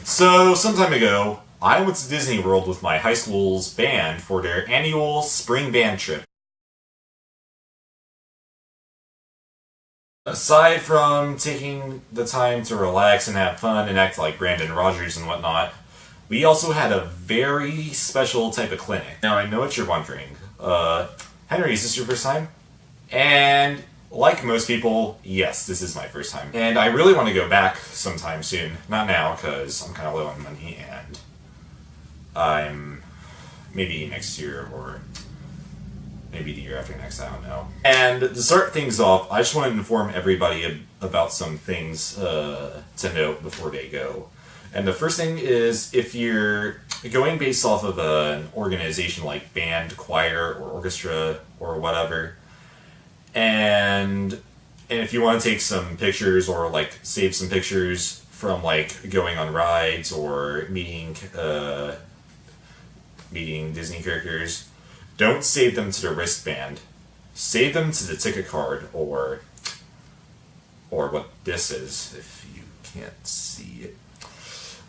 So, some time ago, I went to Disney World with my high school's band for their annual spring band trip. Aside from taking the time to relax and have fun and act like Brandon Rogers and whatnot, we also had a very special type of clinic. Now, I know what you're wondering. Henry, is this your first time? And like most people, yes, this is my first time. And I really want to go back sometime soon. Not now, because I'm kind of low on money, and I'm maybe next year or maybe the year after next, I don't know. And to start things off, I just want to inform everybody about some things to note before they go. And the first thing is, if you're going based off of an organization like band, choir, or orchestra, or whatever, and if you want to take some pictures or like save some pictures from like going on rides or meeting Disney characters, don't save them to the wristband. Save them to the ticket card or what this is, if you can't see it.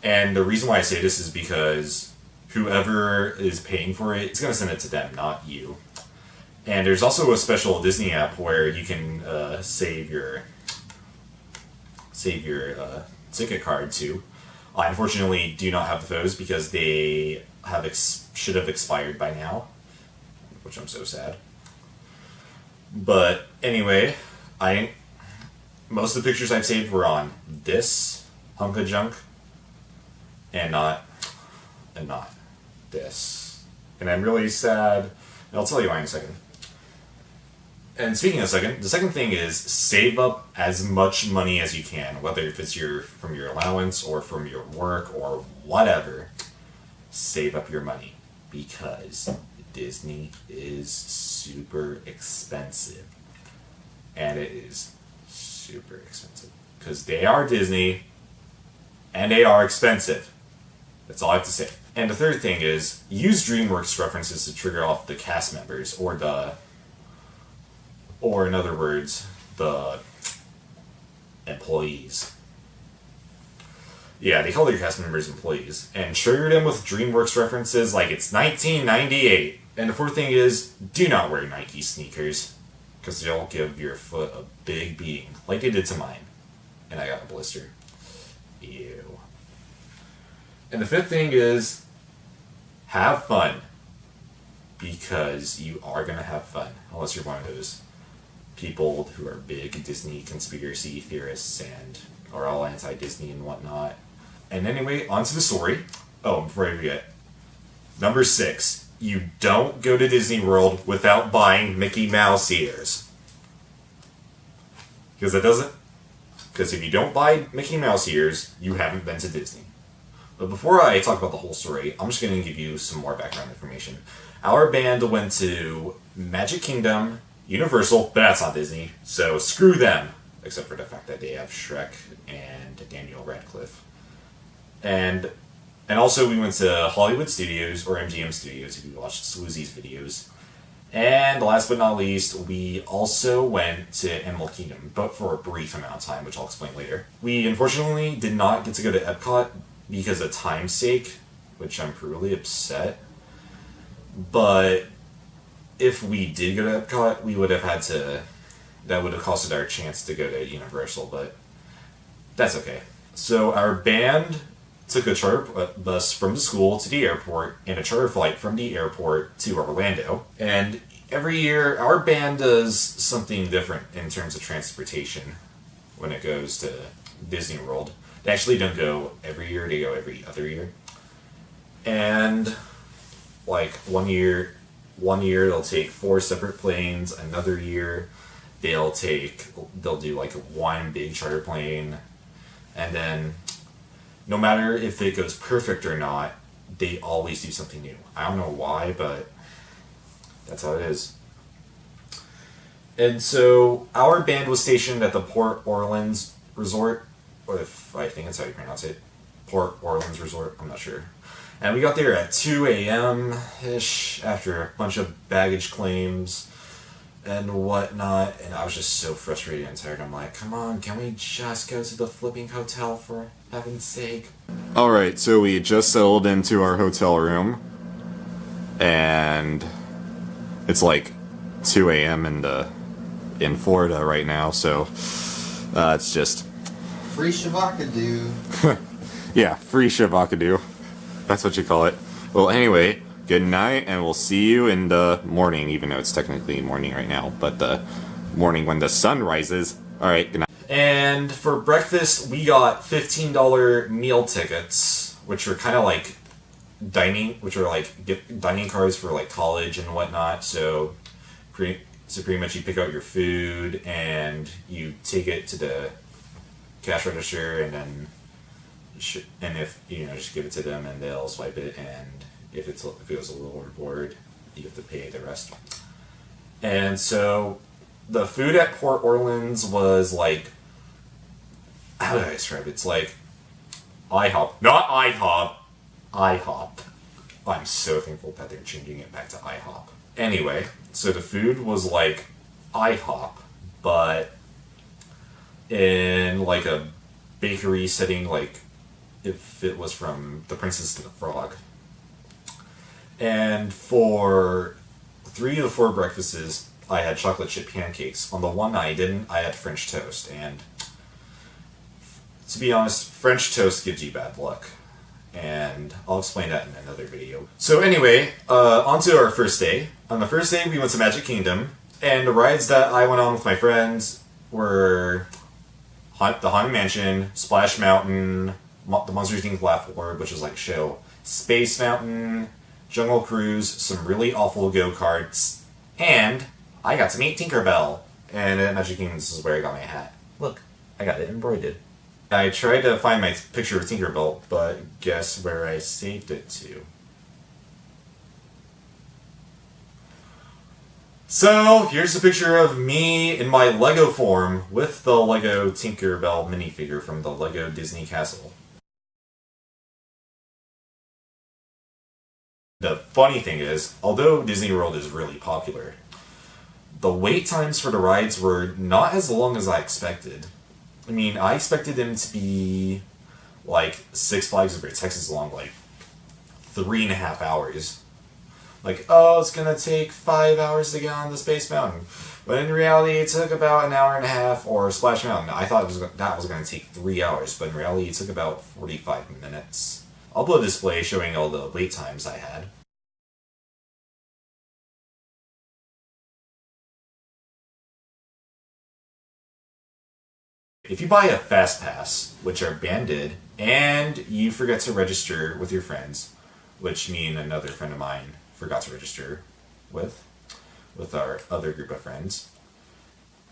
And the reason why I say this is because whoever is paying for it is going to send it to them, not you. And there's also a special Disney app where you can save your ticket card too. I unfortunately do not have those because they should have expired by now, which I'm so sad. But anyway, most of the pictures I've saved were on this hunk of junk, and not this. And I'm really sad. And I'll tell you why in a second. And speaking of second, the second thing is save up as much money as you can, whether if it's from your allowance or from your work or whatever. Save up your money, because Disney is super expensive. And it is super expensive. Because they are Disney, and they are expensive. That's all I have to say. And the third thing is, use DreamWorks references to trigger off the cast members, or in other words, the employees. Yeah, they call their cast members employees. And trigger them with DreamWorks references like it's 1998. And the fourth thing is, do not wear Nike sneakers, because they'll give your foot a big beating, like they did to mine. And I got a blister. Ew. And the fifth thing is, have fun. Because you are going to have fun, unless you're one of those people who are big Disney conspiracy theorists and are all anti-Disney and whatnot. And anyway, on to the story. Oh, before I forget. Number 6. You don't go to Disney World without buying Mickey Mouse ears. Because if you don't buy Mickey Mouse ears, you haven't been to Disney. But before I talk about the whole story, I'm just going to give you some more background information. Our band went to Magic Kingdom, Universal, but that's not Disney, so screw them. Except for the fact that they have Shrek and Daniel Radcliffe. And also we went to Hollywood Studios, or MGM Studios if you watched Swoozy's videos. And last but not least, we also went to Animal Kingdom, but for a brief amount of time, which I'll explain later. We unfortunately did not get to go to Epcot because of time's sake, which I'm really upset. But if we did go to Epcot, we would have had to... That would have costed our chance to go to Universal, but that's okay. So our band took a charter bus from the school to the airport and a charter flight from the airport to Orlando. And every year, our band does something different in terms of transportation when it goes to Disney World. They actually don't go every year, they go every other year. And like one year they'll take 4 separate planes, another year they'll do like one big charter plane, and then no matter if it goes perfect or not, they always do something new. I don't know why, but that's how it is. And so our band was stationed at the Port Orleans Resort, or if I think that's how you pronounce it, Port Orleans Resort, I'm not sure. And we got there at 2 a.m.-ish after a bunch of baggage claims and whatnot, and I was just so frustrated and tired. I'm like, come on, can we just go to the flipping hotel for heaven's sake? Alright, so we just settled into our hotel room, and it's like 2 a.m. in Florida right now, so it's just... Free Shavakadu. Yeah, free Shavakadu. That's what you call it. Well, anyway, good night, and we'll see you in the morning, even though it's technically morning right now, but the morning when the sun rises. Alright, good night. And for breakfast, we got $15 meal tickets, which are kind of like dining cards for like college and whatnot. So pretty much you pick out your food and you take it to the cash register, and then if you know, just give it to them and they'll swipe it, and if it goes a little overboard, you have to pay the rest. And so the food at Port Orleans was like, how do I describe it? It's like IHOP, not IHOP, IHOP. I'm so thankful that they're changing it back to IHOP. Anyway, so the food was like IHOP, but in like a bakery setting, like if it was from The Princess and the Frog. And for 3 of the 4 breakfasts, I had chocolate chip pancakes. On the one I didn't, I had French toast. And to be honest, French toast gives you bad luck. And I'll explain that in another video. So anyway, on to our first day. On the first day, we went to Magic Kingdom. And the rides that I went on with my friends were the Haunted Mansion, Splash Mountain, the Monsters Inc. Laugh Orb, which is like a show, Space Mountain, Jungle Cruise, some really awful go-karts, and I got to meet Tinkerbell. And at Magic Kingdom, this is where I got my hat. Look, I got it embroidered. I tried to find my picture of Tinkerbell, but guess where I saved it to? So, here's a picture of me in my Lego form with the Lego Tinkerbell minifigure from the Lego Disney Castle. The funny thing is, although Disney World is really popular, the wait times for the rides were not as long as I expected. I mean, I expected them to be like Six Flags Over Texas long, like 3.5 hours. Like, oh, it's gonna take 5 hours to get on the Space Mountain. But in reality, it took about 1.5 hours, or Splash Mountain. I thought that was gonna take 3 hours, but in reality, it took about 45 minutes. I'll put a display showing all the wait times I had. If you buy a Fast Pass, which are banded, and you forget to register with your friends, which me and another friend of mine forgot to register with our other group of friends,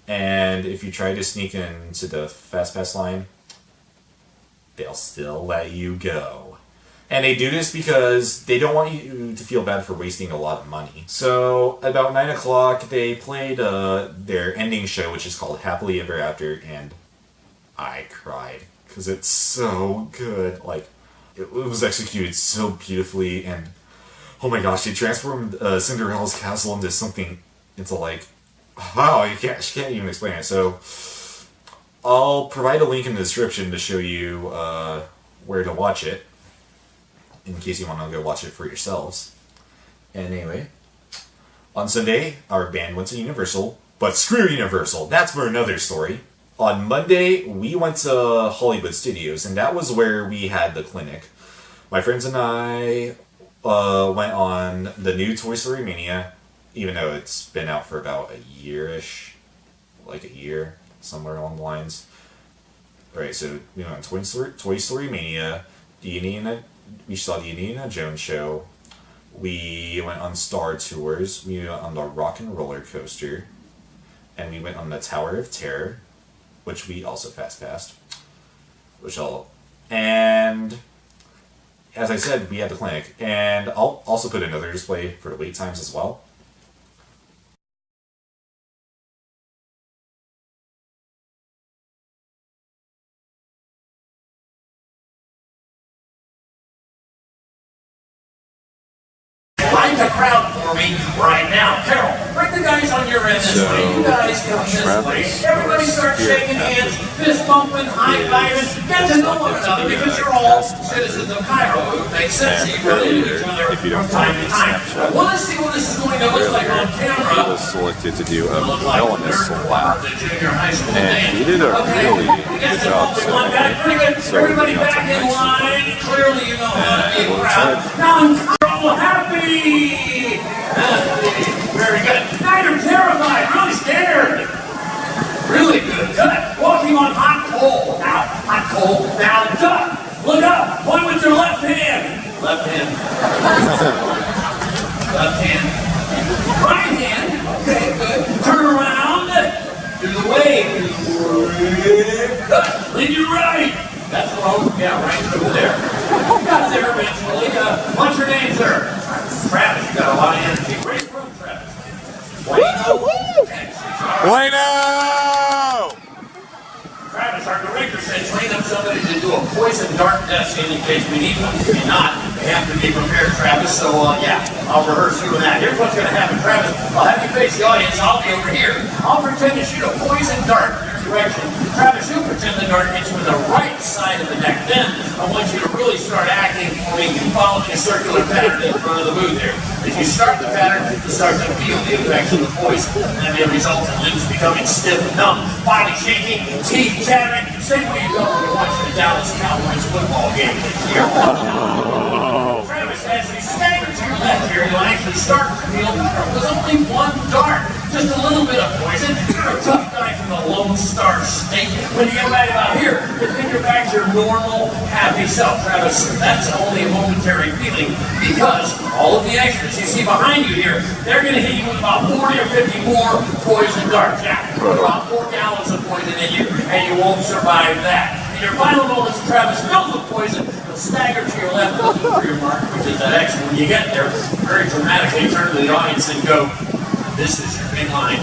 and if you try to sneak into the Fast Pass line, they'll still let you go. And they do this because they don't want you to feel bad for wasting a lot of money. So, about 9 o'clock, they played their ending show, which is called Happily Ever After, and I cried, because it's so good. Like, it was executed so beautifully, and oh my gosh, they transformed Cinderella's castle into like, wow, she can't even explain it. So, I'll provide a link in the description to show you where to watch it, in case you want to go watch it for yourselves. And anyway, on Sunday, our band went to Universal, but screw Universal, that's for another story. On Monday, we went to Hollywood Studios, and that was where we had the clinic. My friends and I went on the new Toy Story Mania, even though it's been out for about a year-ish, like a year, somewhere along the lines. Alright, so we went on Toy Story Mania, we saw the Indiana Jones show, we went on Star Tours, we went on the Rock and Roller Coaster, and we went on the Tower of Terror, which we also fast-passed. And as I said, we had the clinic, and I'll also put another display for the wait times as well. Find a crowd for me right now. Carol, bring the guys on your your end this way. You guys come this way. Everybody start shaking hands, fist bumping, high-fiving. Get to know one another because you're all citizens of Cairo. It makes sense that you relate to each other from time to time. Well, let's see what this is going to look like on camera. He was selected to do a villainous lap, and he did a really good job. So everybody back in line. Clearly, you know how to be proud. Now I'm Cairo happy. Very good. Now you're terrified, really scared. Really good. Good. Walking on hot coal. Now, hot coal. Now, duck. Look up. Point with your left hand. Left hand. Left hand. Right hand. Okay, good. Turn around. Do the wave. Good. Lean your right. That's wrong. Yeah, right over there. Got there eventually. What's your name, sir? Travis. You got a lot of energy. Where are you from, Travis? Bueno! Travis, our director said train up somebody to do a poison dart death scene in case we need one. If not, we have to be prepared, Travis. So, yeah, I'll rehearse you and that. Here's what's going to happen, Travis. I'll have you face the audience. I'll be over here. I'll pretend to shoot a poison dart in your direction. Travis, you pretend the dart hits you in the right side of the neck. Then, I want you to really start acting for me, following a circular pattern in front of the booth there. If you start the pattern, you start to feel the effects of the poison. And may result in limbs becoming stiff and numb, body shaking, teeth chattering. Same way you go when you're watching the Dallas Cowboys football game this year. Travis, as you stagger to your left here, you'll actually start to feel there was only one dart. Just a little bit of poison. You're a tough guy from the Lone Star State. When you get right about here, you think you're back to your normal, happy self. Travis, that's only a momentary feeling because all of the extras you see behind you here, they're going to hit you with about 40 or 50 more poison darts. Yeah, about 4 gallons of poison in you, and you won't survive that. In your final moments, Travis, filled with poison, you'll stagger to your left, looking for your mark, which is that X. When you get there, very dramatically turn to the audience and go, "This is your big line.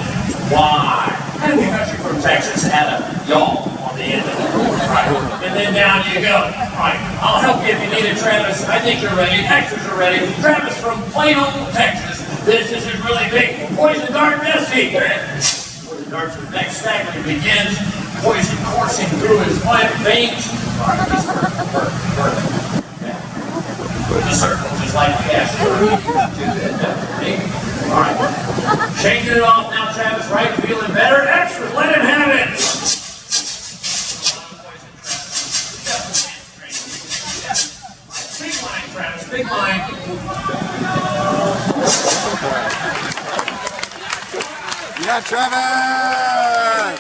Why?" And because you're from Texas, add a y'all on the end of it. Right. And then down you go. All right. I'll help you if you need it, Travis. I think you're ready. Extras are ready. Travis from Plano, Texas. This is really big. Poison dart nesting. Poison dart's next staggering begins. Poison coursing through his veins. The circle, just like gas. All right. Shaking it off now, Travis. Right? Feeling better? Extras, let him have it. Big line, Travis. Big line. Yeah, Travis!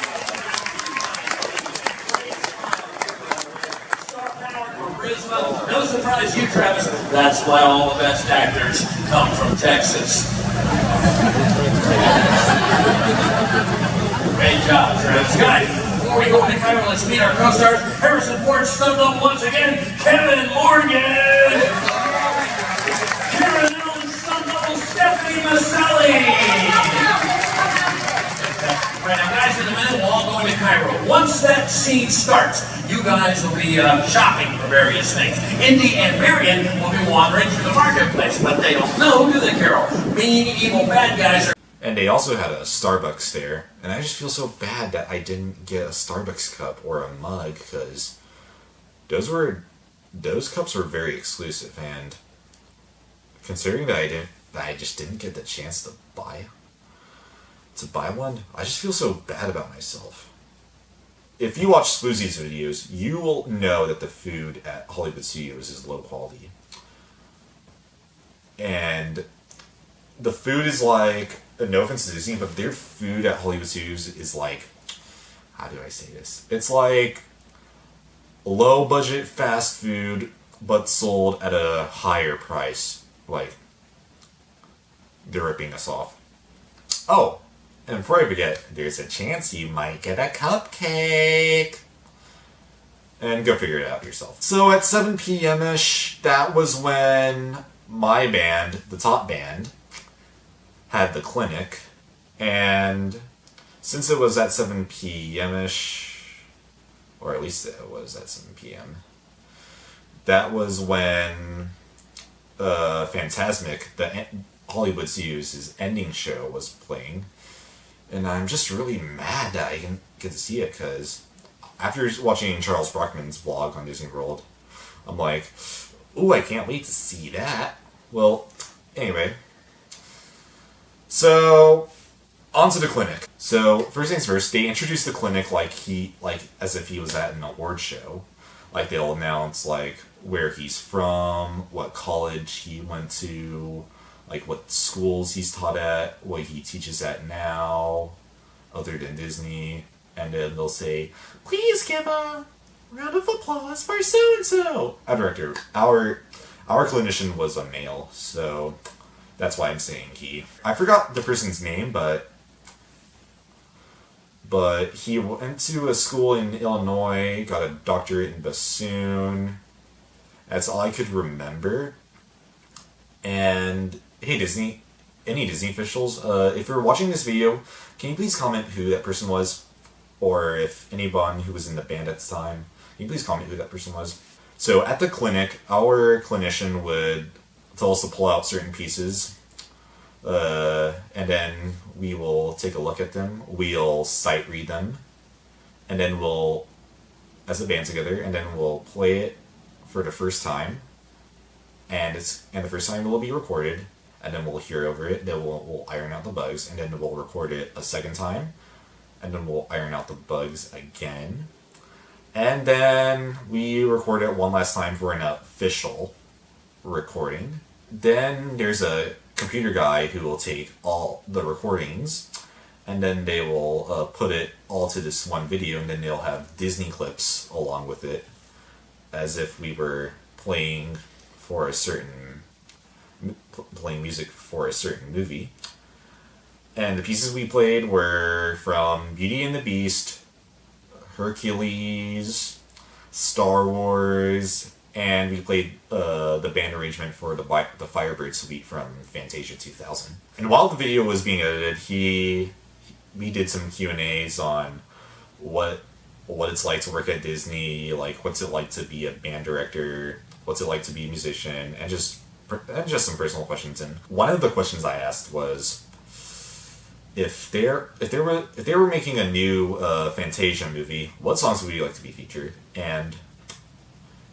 No surprise you, Travis. That's why all the best actors come from Texas. Great job, Travis. Guys, before we go into camera, let's meet our co-stars. Harrison Ford stunned up once again. Kevin Morgan. Karen Allen stunned up Stephanie Maselli. Right, now guys, in a minute, we'll all go into Cairo. Once that scene starts, you guys will be shopping for various things. Indy and Marion will be wandering through the marketplace, but they don't know, do they, Carol? Mean, evil, bad guys are... And they also had a Starbucks there, and I just feel so bad that I didn't get a Starbucks cup or a mug, because those cups were very exclusive, and considering that I just didn't get the chance to buy one, I just feel so bad about myself. If you watch Sploozy's videos, you will know that the food at Hollywood Studios is low quality. And the food is like, no offense to Disney, but their food at Hollywood Studios is like, how do I say this? It's like low budget fast food, but sold at a higher price. Like, they're ripping us off. Oh! And before I forget, there's a chance you might get a cupcake. And go figure it out yourself. So at 7 p.m.-ish, that was when my band, the top band, had the clinic. And since it was at 7 p.m.-ish, or at least it was at 7 p.m., that was when Fantasmic, the Hollywood Studios' ending show, was playing. And I'm just really mad that I didn't get to see it, because after watching Charles Brockman's vlog on Disney World, I'm like, ooh, I can't wait to see that. Well, anyway. So, on to the clinic. So, first things first, they introduced the clinic like as if he was at an award show. Like, they'll announce, like, where he's from, what college he went to, like, what schools he's taught at, what he teaches at now, other than Disney. And then they'll say, please give a round of applause for so-and-so. Our director, our clinician was a male, so that's why I'm saying he. I forgot the person's name, but he went to a school in Illinois, got a doctorate in bassoon. That's all I could remember. And hey, Disney, any Disney officials, if you're watching this video, can you please comment who that person was? Or if anyone who was in the band at the time, can you please comment who that person was? So at the clinic, our clinician would tell us to pull out certain pieces, and then we will take a look at them. We'll sight read them, and then we'll, as a band together, and then we'll play it for the first time, and the first time it will be recorded, and then we'll hear over it. Then we'll iron out the bugs, and then we'll record it a second time, and then we'll iron out the bugs again. And then we record it one last time for an official recording. Then there's a computer guy who will take all the recordings, and then they will put it all to this one video, and then they'll have Disney clips along with it, as if we were playing music for a certain movie. And the pieces we played were from Beauty and the Beast, Hercules, Star Wars, and we played the band arrangement for the Firebird Suite from Fantasia 2000. And while the video was being edited, we did some Q&As on what it's like to work at Disney, like what's it like to be a band director, what's it like to be a musician, and just some personal questions. And one of the questions I asked was, if they were making a new Fantasia movie, what songs would you like to be featured? And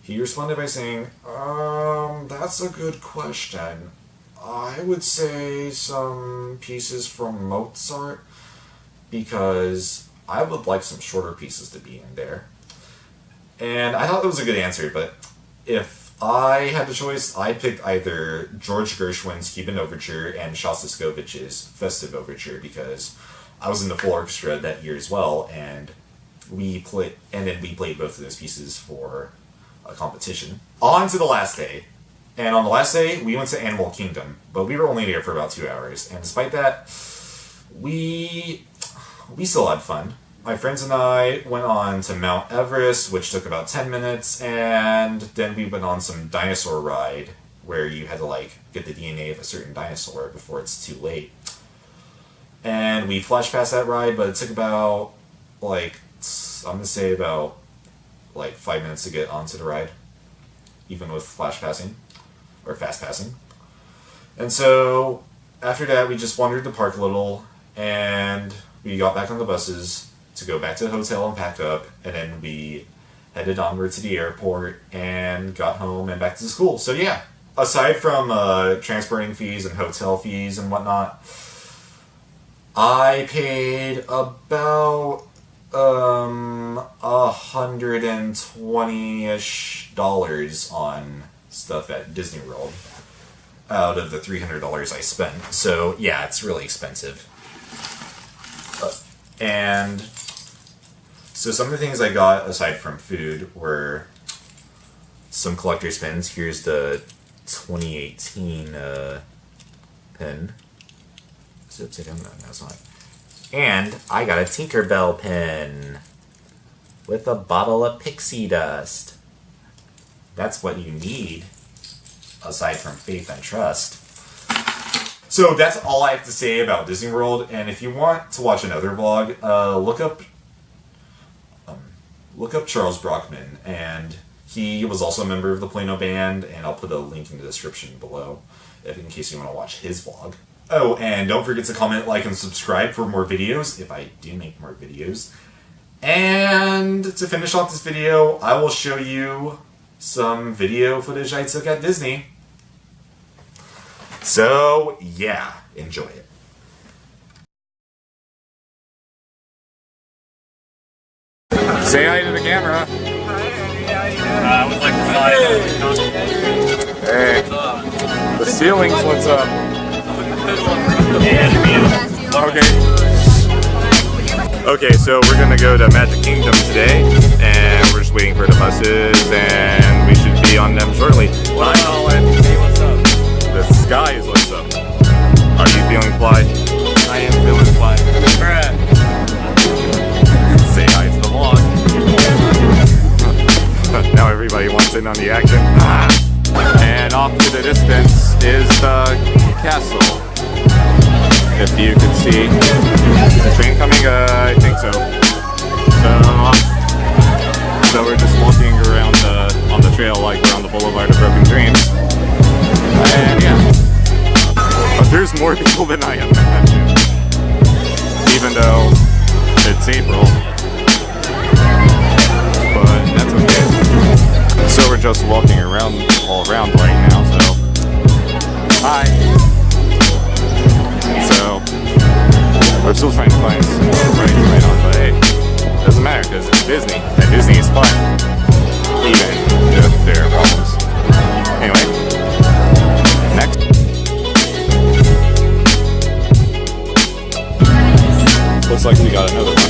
he responded by saying, that's a good question. I would say some pieces from Mozart, because I would like some shorter pieces to be in there. And I thought that was a good answer, but if I had the choice, I picked either George Gershwin's Cuban Overture and Shostakovich's Festive Overture, because I was in the full orchestra that year as well, and we played both of those pieces for a competition. On to the last day. And on the last day, we went to Animal Kingdom, but we were only there for about 2 hours, and despite that, we still had fun. My friends and I went on to Mount Everest, which took about 10 minutes, and then we went on some dinosaur ride, where you had to, get the DNA of a certain dinosaur before it's too late. And we flashed past that ride, but it took about, I'm gonna say about, 5 minutes to get onto the ride, even with flash passing, or fast passing. And so, after that, we just wandered the park a little, and we got back on the buses to go back to the hotel and pack up, and then we headed onward to the airport and got home and back to school. So yeah, aside from transporting fees and hotel fees and whatnot, I paid about $120-ish on stuff at Disney World out of the $300 I spent. So yeah, it's really expensive. And so some of the things I got aside from food were some collector's pins. Here's the 2018 pin. Is it upside down? No, it's not. And I got a Tinkerbell pin with a bottle of pixie dust. That's what you need aside from faith and trust. So that's all I have to say about Disney World, and if you want to watch another vlog, look up Charles Brockman, and he was also a member of the Plano Band, and I'll put a link in the description below in case you want to watch his vlog. Oh, and don't forget to comment, like, and subscribe for more videos, if I do make more videos. And to finish off this video, I will show you some video footage I took at Disney. So, yeah, enjoy it. Say hi to the camera. I would like to say, Hey. The ceiling's what's up. Okay, so we're gonna go to Magic Kingdom today, and we're just waiting for the buses, and we should be on them shortly. Wow, and hey, what's up? The sky is what's up. Are you feeling fly? I am feeling fly. Say hi to the vlog. Now everybody wants in on the action. And off to the distance is the castle. If you can see. Is the train coming? I think so. So we're just walking around on the trail, like we're on the Boulevard of Broken Dreams. And yeah. But there's more people than I imagined. Even though it's April. But that's okay. So we're just walking around all around right now, so hi. So we're still trying to find some more rides right on, but hey, doesn't matter because it's Disney, and Disney is fun, even if there are problems. Anyway, next. Looks like we got another one.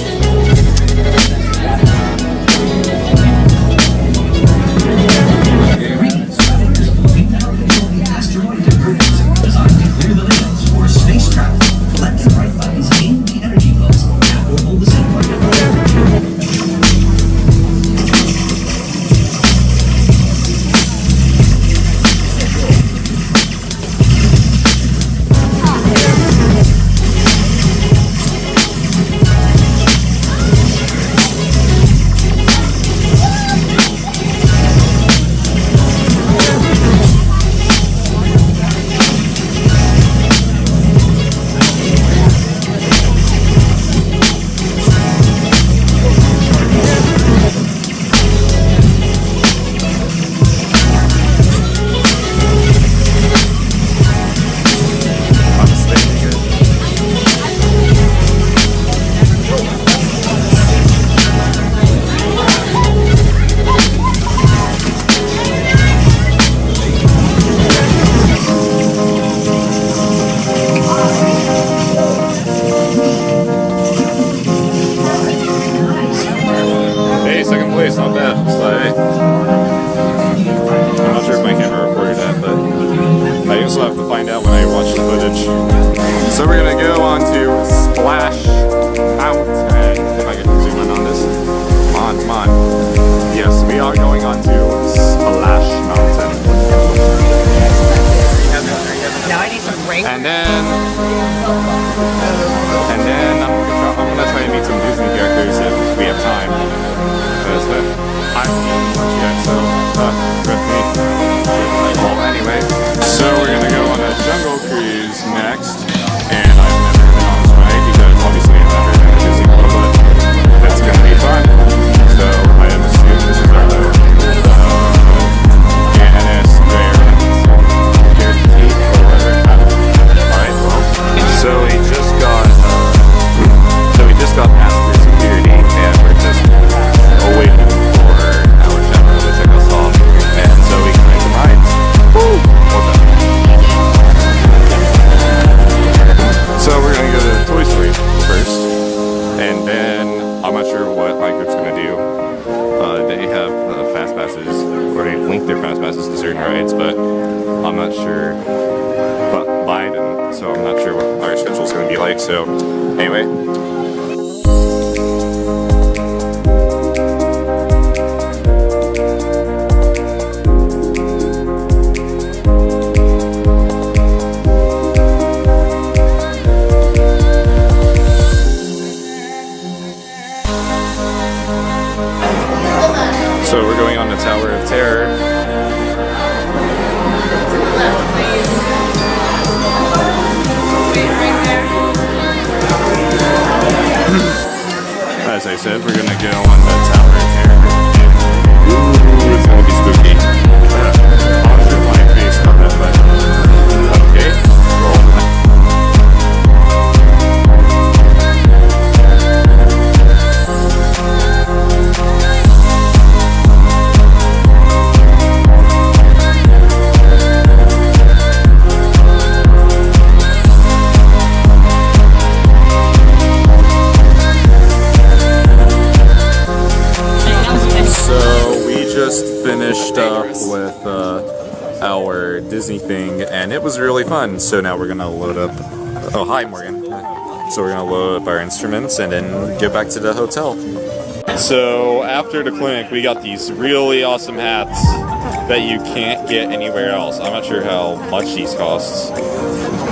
Not bad, but I'm not sure if my camera recorded that, but I also have to find out when I watch the footage. So we're gonna go on to Splash Mountain. If I can zoom in on this. Come on. Yes, we are going on to Splash Mountain. Now I need some drink. And then I'm gonna try and meet some Disney characters if we have time. Because I haven't eaten much yet, so with me. Well, anyway, so we're gonna go on a jungle cruise next, and I've never been on this ride because obviously I've never been to Disney World, but it's gonna be fun. So I assume this is our Janice Bear guarantee or whatever. Alright, well, so we just got past through security, and we're just waiting for our general to check us off, and so we can ride some rides. Woo! Well done. So we're gonna go to Toy Story first, and then I'm not sure what my group's gonna do. They have fast passes, or they've linked their fast passes to certain rides, but I'm not sure. But Biden, so I'm not sure what our schedule's gonna be like. So anyway. So we're going on the Tower of Terror. our Disney thing, and it was really fun. So now we're gonna load up. Oh, hi, Morgan. So we're gonna load up our instruments and then get back to the hotel. So after the clinic, we got these really awesome hats that you can't get anywhere else. I'm not sure how much these cost,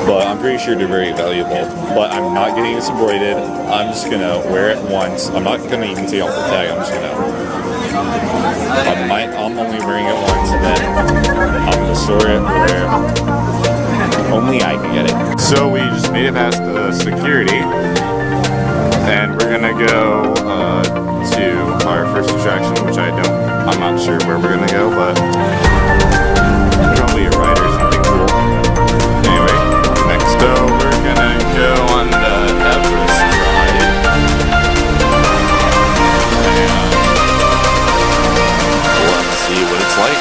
but I'm pretty sure they're very valuable. But I'm not getting this embroidered. I'm just gonna wear it once. I'm not gonna even take off the tag. I'm just gonna. I'm only wearing it once, and then I'm gonna store it where only I can get it. So we just made it past the security, and we're gonna go to our first attraction, which I'm not sure where we're gonna go, but probably a ride or something cool. Anyway, next up we're gonna go on the Everest ride. And let's see what it's like.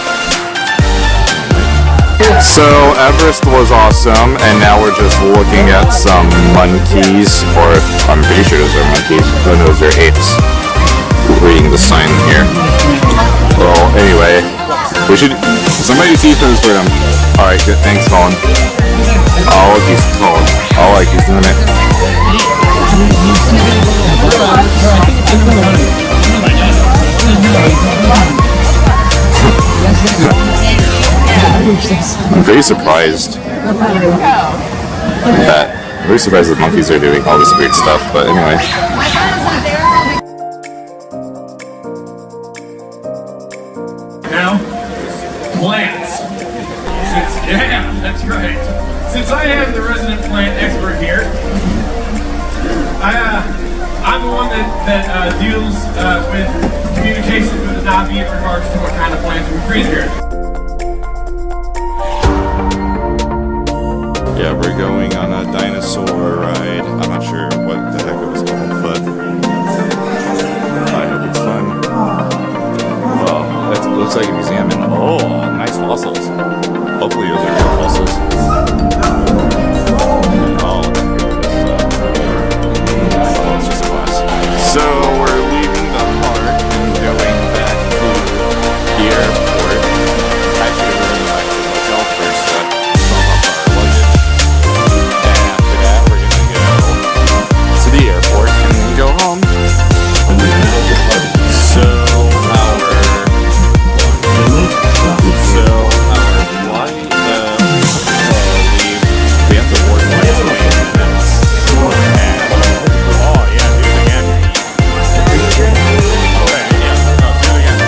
So Everest was awesome, and now we're just looking at some monkeys, or I'm pretty sure those are monkeys. No, those are apes. Reading the sign here. Well, anyway, we should. Somebody see those for them. All right, good. Thanks, Colin. Oh, look, he's Colin. Oh, like he's doing it. I'm very surprised that monkeys are doing all this weird stuff. But anyway. Now, plants. Yeah, that's right. Since I am the resident plant expert here, I'm the one that deals with communications with the Navi in regards to what kind of plants we breed here. Yeah, we're going on a dinosaur ride. I'm not sure what the heck it was called, but I hope it's fun. Well, it looks like a museum, and oh, nice fossils. Hopefully those are real fossils. Oh, it's just a glass. So we're leaving the park and going back to the airport. Actually, we're going back to the hotel first to sum up our luggage. And after that, we're going to go to the airport and then go home. So our flight, we have to board in like 20 minutes. And, oh yeah, do it again. Okay, yeah, no, do it again.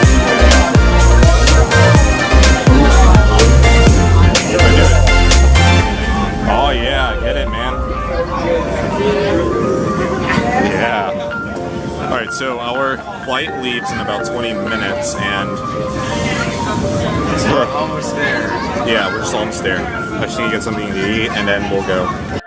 Do it. Oh yeah, get it, man. Yeah. Alright, so our flight leaves in about 20 minutes, and We're almost there. yeah, we're just almost there. I just need to get something to eat, and then we'll go.